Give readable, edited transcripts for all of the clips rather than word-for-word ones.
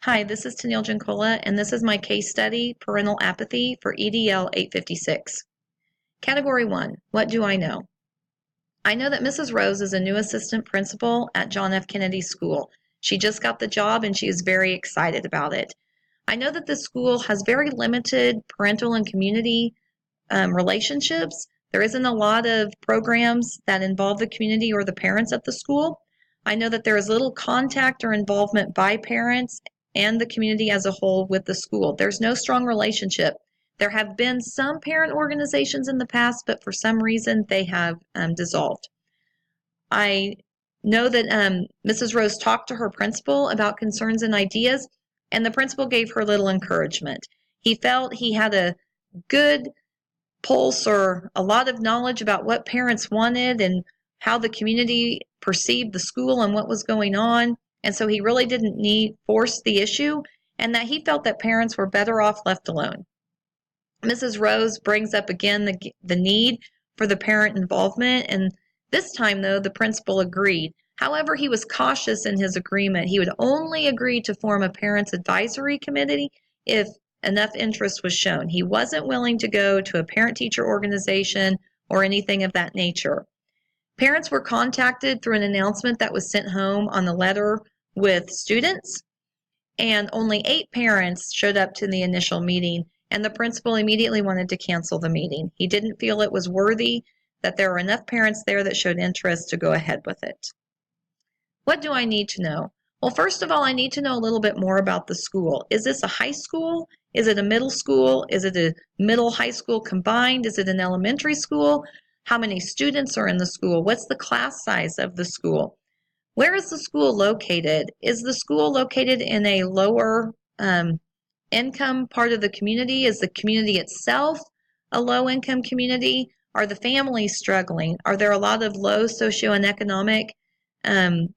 Hi, this is Tennille Jancola, and this is my case study, Parental Apathy for EDL 856. Category 1, what do I know? I know that Mrs. Rose is a new assistant principal at John F. Kennedy School. She just got the job and she is very excited about it. I know that this school has very limited parental and community relationships. There isn't a lot of programs that involve the community or the parents at the school. I know that there is little contact or involvement by parents and the community as a whole with the school. There's no strong relationship. There have been some parent organizations in the past, but for some reason they have dissolved. I know that Mrs. Rose talked to her principal about concerns and ideas, and the principal gave her little encouragement. He felt he had a good pulse or a lot of knowledge about what parents wanted and how the community perceived the school and what was going on. And so he really didn't force the issue, and that he felt that parents were better off left alone. Mrs. Rose brings up again the need for the parent involvement, and this time, though, the principal agreed. However, he was cautious in his agreement. He would only agree to form a parents' advisory committee if enough interest was shown. He wasn't willing to go to a parent-teacher organization or anything of that nature. Parents were contacted through an announcement that was sent home on the letter with students, and only 8 parents showed up to the initial meeting, and the principal immediately wanted to cancel the meeting. He didn't feel it was worthy, that there were enough parents there that showed interest to go ahead with it. What do I need to know? Well, first of all, I need to know a little bit more about the school. Is this a high school? Is it a middle school? Is it a middle high school combined? Is it an elementary school? How many students are in the school? What's the class size of the school? Where is the school located? Is the school located in a lower income part of the community? Is the community itself a low-income community? Are the families struggling? Are there a lot of low socioeconomic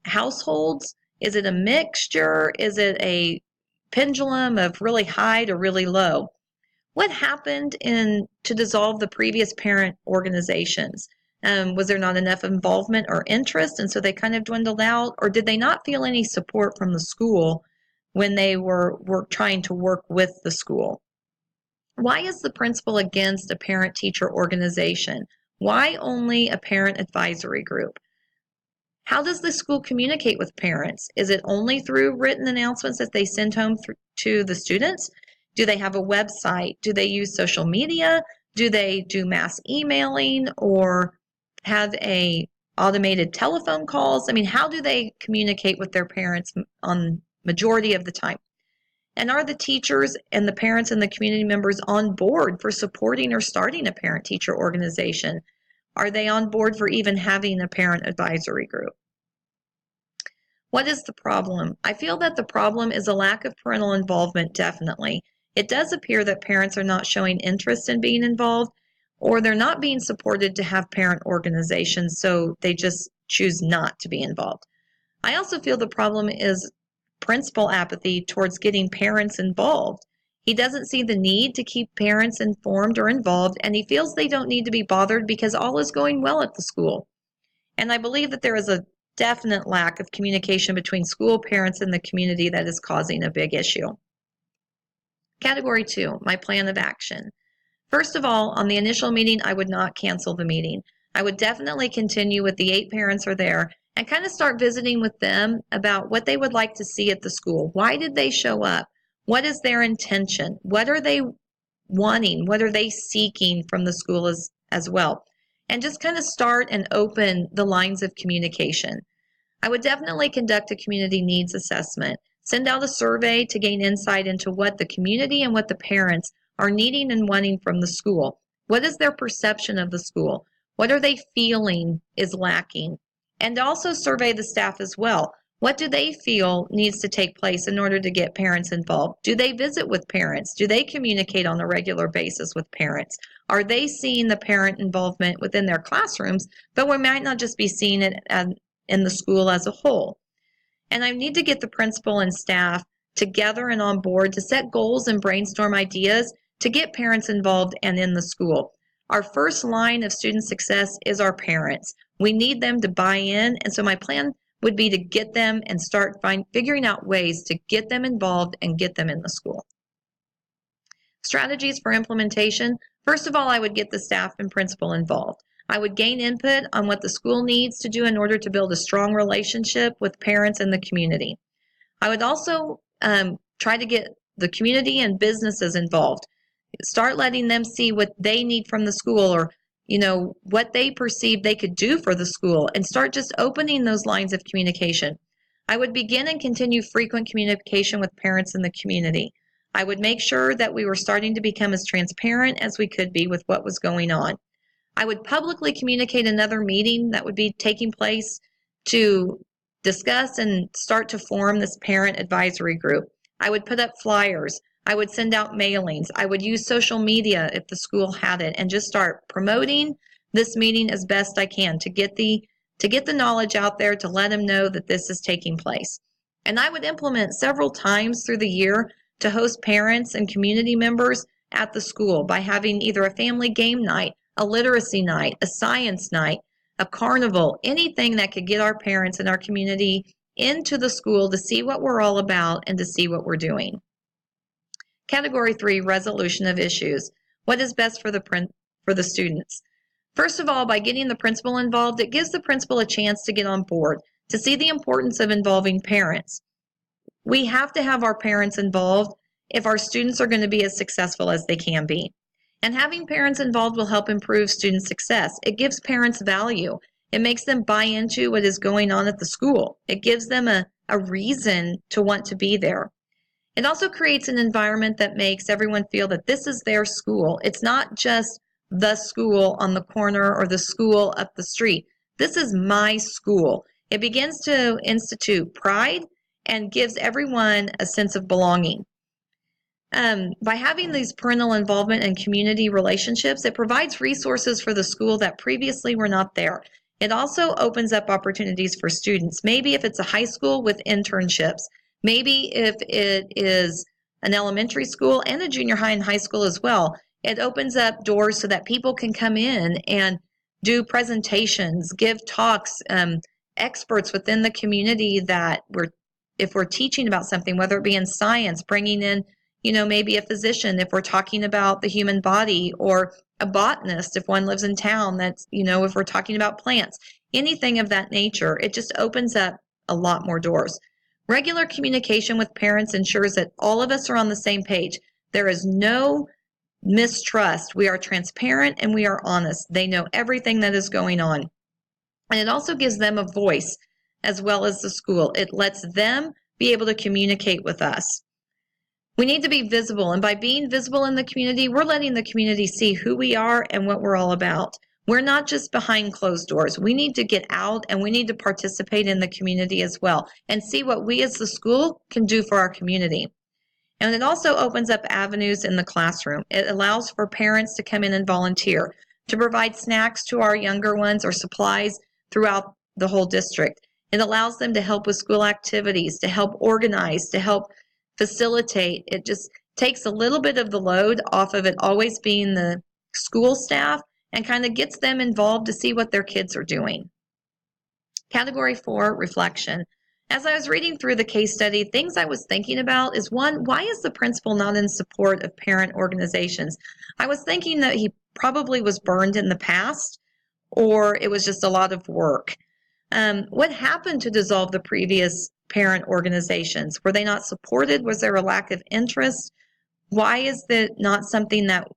households? Is it a mixture? Is it a pendulum of really high to really low? What happened to dissolve the previous parent organizations? Was there not enough involvement or interest, and so they kind of dwindled out? Or did they not feel any support from the school when they were trying to work with the school? Why is the principal against a parent-teacher organization? Why only a parent advisory group? How does the school communicate with parents? Is it only through written announcements that they send home to the students? Do they have a website? Do they use social media? Do they do mass emailing or have automated telephone calls? I mean, how do they communicate with their parents on majority of the time? And are the teachers and the parents and the community members on board for supporting or starting a parent-teacher organization? Are they on board for even having a parent advisory group? What is the problem? I feel that the problem is a lack of parental involvement, definitely. It does appear that parents are not showing interest in being involved, or they're not being supported to have parent organizations, so they just choose not to be involved. I also feel the problem is principal apathy towards getting parents involved. He doesn't see the need to keep parents informed or involved, and he feels they don't need to be bothered because all is going well at the school. And I believe that there is a definite lack of communication between school parents and the community that is causing a big issue. Category 2, my plan of action. First of all, on the initial meeting, I would not cancel the meeting. I would definitely continue with the 8 parents are there and kind of start visiting with them about what they would like to see at the school. Why did they show up? What is their intention? What are they wanting? What are they seeking from the school as well? And just kind of start and open the lines of communication. I would definitely conduct a community needs assessment, send out a survey to gain insight into what the community and what the parents are needing and wanting from the school. What is their perception of the school? What are they feeling is lacking? And also survey the staff as well. What do they feel needs to take place in order to get parents involved? Do they visit with parents? Do they communicate on a regular basis with parents? Are they seeing the parent involvement within their classrooms, but we might not just be seeing it in the school as a whole? And I need to get the principal and staff together and on board to set goals and brainstorm ideas to get parents involved and in the school. Our first line of student success is our parents. We need them to buy in, and so my plan would be to get them and start figuring out ways to get them involved and get them in the school. Strategies for implementation. First of all, I would get the staff and principal involved. I would gain input on what the school needs to do in order to build a strong relationship with parents and the community. I would also try to get the community and businesses involved. Start letting them see what they need from the school, or what they perceive they could do for the school, and start just opening those lines of communication. I would begin and continue frequent communication with parents in the community. I would make sure that we were starting to become as transparent as we could be with what was going on. I would publicly communicate another meeting that would be taking place to discuss and start to form this parent advisory group. I would put up flyers. I would send out mailings. I would use social media if the school had it, and just start promoting this meeting as best I can to get the knowledge out there, to let them know that this is taking place. And I would implement several times through the year to host parents and community members at the school by having either a family game night, a literacy night, a science night, a carnival, anything that could get our parents and our community into the school to see what we're all about and to see what we're doing. Category 3, resolution of issues. What is best for the students? First of all, by getting the principal involved, it gives the principal a chance to get on board, to see the importance of involving parents. We have to have our parents involved if our students are going to be as successful as they can be. And having parents involved will help improve student success. It gives parents value. It makes them buy into what is going on at the school. It gives them a reason to want to be there. It also creates an environment that makes everyone feel that this is their school. It's not just the school on the corner or the school up the street. This is my school. It begins to institute pride and gives everyone a sense of belonging. By having these parental involvement and community relationships, it provides resources for the school that previously were not there. It also opens up opportunities for students. Maybe if it's a high school with internships, maybe if it is an elementary school and a junior high and high school as well, it opens up doors so that people can come in and do presentations, give talks, experts within the community that if we're teaching about something, whether it be in science, bringing in maybe a physician if we're talking about the human body, or a botanist if one lives in town, that's, if we're talking about plants, anything of that nature. It just opens up a lot more doors. Regular communication with parents ensures that all of us are on the same page. There is no mistrust. We are transparent and we are honest. They know everything that is going on. And it also gives them a voice as well as the school. It lets them be able to communicate with us. We need to be visible, and by being visible in the community, we're letting the community see who we are and what we're all about. We're not just behind closed doors. We need to get out and we need to participate in the community as well and see what we as the school can do for our community. And it also opens up avenues in the classroom. It allows for parents to come in and volunteer, to provide snacks to our younger ones or supplies throughout the whole district. It allows them to help with school activities, to help organize, to help facilitate. It just takes a little bit of the load off of it always being the school staff and kind of gets them involved to see what their kids are doing. Category 4, reflection. As I was reading through the case study, things I was thinking about is, one, why is the principal not in support of parent organizations? I was thinking that he probably was burned in the past, or it was just a lot of work. What happened to dissolve the previous parent organizations? Were they not supported? Was there a lack of interest? Why is that not something that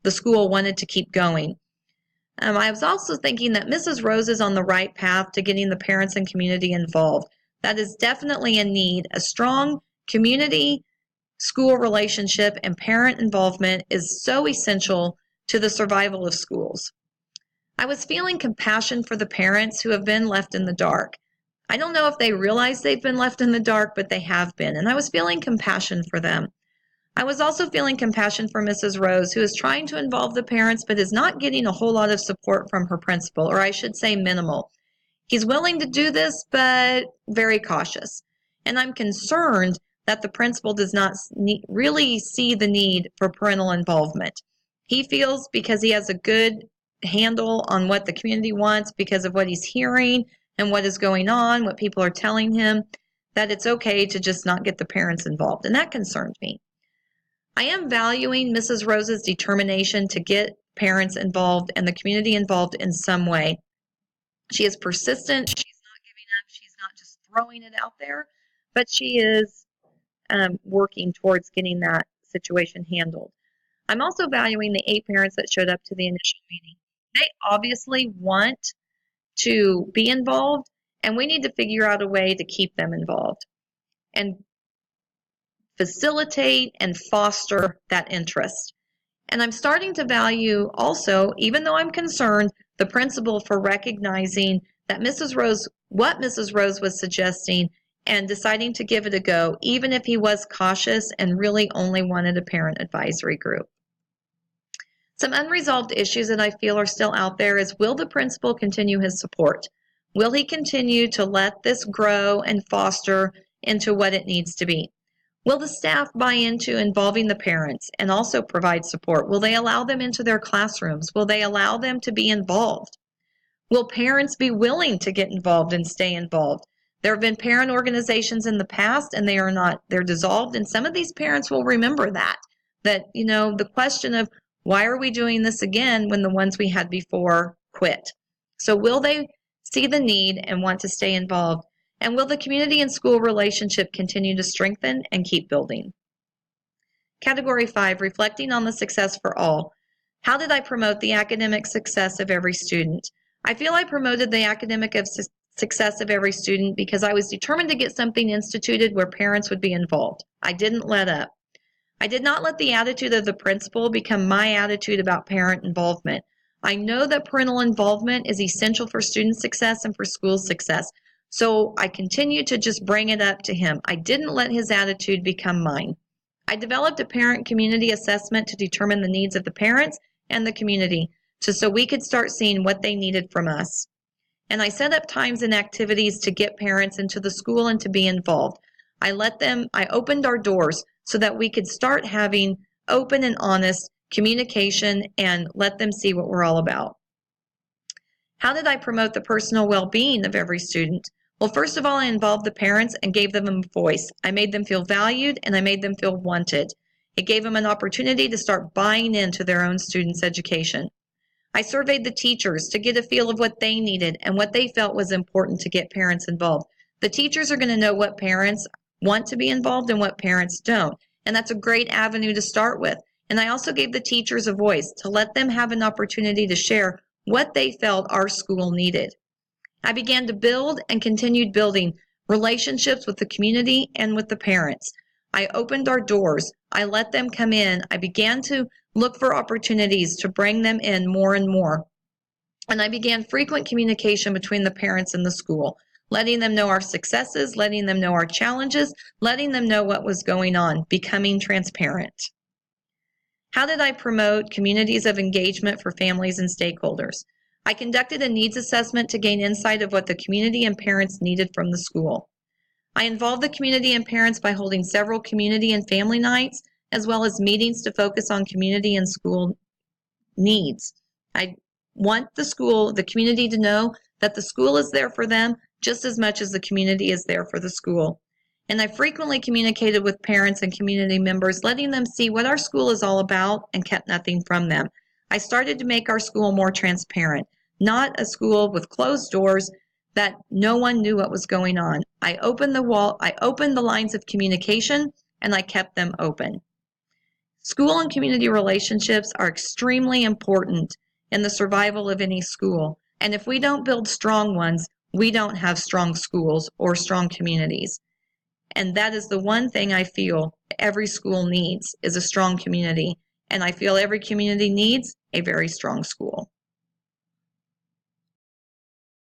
the school wanted to keep going? I was also thinking that Mrs. Rose is on the right path to getting the parents and community involved. That is definitely a need. A strong community-school relationship and parent involvement is so essential to the survival of schools. I was feeling compassion for the parents who have been left in the dark. I don't know if they realize they've been left in the dark, but they have been, and I was feeling compassion for them. I was also feeling compassion for Mrs. Rose, who is trying to involve the parents but is not getting a whole lot of support from her principal, or I should say minimal. He's willing to do this, but very cautious. And I'm concerned that the principal does not really see the need for parental involvement. He feels because he has a good handle on what the community wants, because of what he's hearing and what is going on, what people are telling him, that it's okay to just not get the parents involved. And that concerned me. I am valuing Mrs. Rose's determination to get parents involved and the community involved in some way. She is persistent. She's not giving up. She's not just throwing it out there, but she is working towards getting that situation handled. I'm also valuing the 8 parents that showed up to the initial meeting. They obviously want to be involved, and we need to figure out a way to keep them involved and facilitate and foster that interest. And I'm starting to value also, even though I'm concerned, the principal for recognizing that what Mrs. Rose was suggesting and deciding to give it a go, even if he was cautious and really only wanted a parent advisory group. Some unresolved issues that I feel are still out there is, will the principal continue his support? Will he continue to let this grow and foster into what it needs to be? Will the staff buy into involving the parents and also provide support? Will they allow them into their classrooms? Will they allow them to be involved? Will parents be willing to get involved and stay involved? There have been parent organizations in the past and they're dissolved, and some of these parents will remember that, the question of, why are we doing this again when the ones we had before quit? So will they see the need and want to stay involved? And will the community and school relationship continue to strengthen and keep building? Category 5, reflecting on the success for all. How did I promote the academic success of every student? I feel I promoted the academic success of every student because I was determined to get something instituted where parents would be involved. I didn't let up. I did not let the attitude of the principal become my attitude about parent involvement. I know that parental involvement is essential for student success and for school success. So I continued to just bring it up to him. I didn't let his attitude become mine. I developed a parent community assessment to determine the needs of the parents and the community, so we could start seeing what they needed from us. And I set up times and activities to get parents into the school and to be involved. I opened our doors so that we could start having open and honest communication and let them see what we're all about. How did I promote the personal well-being of every student? Well, first of all, I involved the parents and gave them a voice. I made them feel valued and I made them feel wanted. It gave them an opportunity to start buying into their own students' education. I surveyed the teachers to get a feel of what they needed and what they felt was important to get parents involved. The teachers are going to know what parents want to be involved and what parents don't. And that's a great avenue to start with. And I also gave the teachers a voice to let them have an opportunity to share what they felt our school needed. I began to build and continued building relationships with the community and with the parents. I opened our doors. I let them come in. I began to look for opportunities to bring them in more and more. And I began frequent communication between the parents and the school, letting them know our successes, letting them know our challenges, letting them know what was going on, becoming transparent. How did I promote communities of engagement for families and stakeholders? I conducted a needs assessment to gain insight of what the community and parents needed from the school. I involved the community and parents by holding several community and family nights, as well as meetings to focus on community and school needs. I want the community to know that the school is there for them just as much as the community is there for the school. And I frequently communicated with parents and community members, letting them see what our school is all about and kept nothing from them. I started to make our school more transparent, not a school with closed doors that no one knew what was going on. I opened the lines of communication, and I kept them open. School and community relationships are extremely important in the survival of any school. And if we don't build strong ones, we don't have strong schools or strong communities. And that is the one thing I feel every school needs, is a strong community. And I feel every community needs a very strong school.